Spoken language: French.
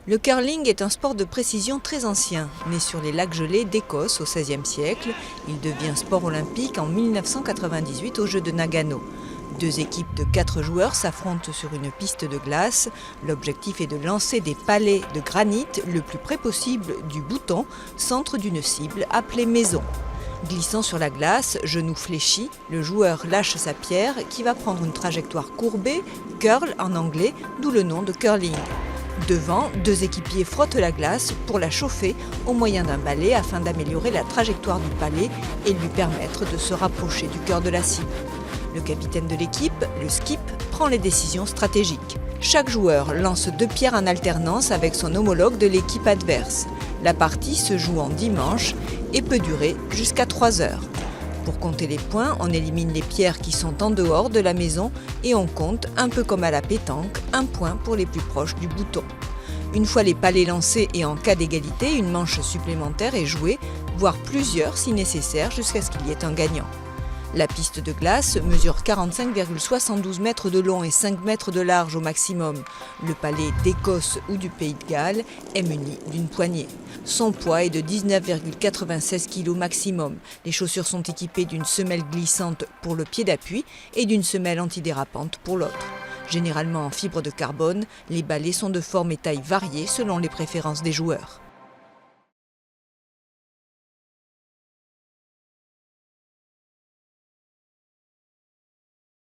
Le curling est un sport de précision très ancien. Né sur les lacs gelés d'Écosse au XVIe siècle, il devient sport olympique en 1998 aux Jeux de Nagano. Deux équipes de 4 joueurs s'affrontent sur une piste de glace. L'objectif est de lancer des palets de granit le plus près possible du bouton, centre d'une cible appelée maison. Glissant sur la glace, genoux fléchis, le joueur lâche sa pierre qui va prendre une trajectoire courbée, curl en anglais, d'où le nom de curling. Devant, deux équipiers frottent la glace pour la chauffer au moyen d'un balai afin d'améliorer la trajectoire du palet et lui permettre de se rapprocher du cœur de la cible. Le capitaine de l'équipe, le skip, prend les décisions stratégiques. Chaque joueur lance 2 pierres en alternance avec son homologue de l'équipe adverse. La partie se joue en 10 manches et peut durer jusqu'à 3 heures. Pour compter les points, on élimine les pierres qui sont en dehors de la maison et on compte, un peu comme à la pétanque, 1 point pour les plus proches du bouton. Une fois les palets lancés et en cas d'égalité, une manche supplémentaire est jouée, voire plusieurs si nécessaire, jusqu'à ce qu'il y ait un gagnant. La piste de glace mesure 45,72 mètres de long et 5 mètres de large au maximum. Le palais d'Écosse ou du Pays de Galles est muni d'une poignée. Son poids est de 19,96 kg maximum. Les chaussures sont équipées d'une semelle glissante pour le pied d'appui et d'une semelle antidérapante pour l'autre. Généralement en fibre de carbone, les balais sont de forme et taille variées selon les préférences des joueurs.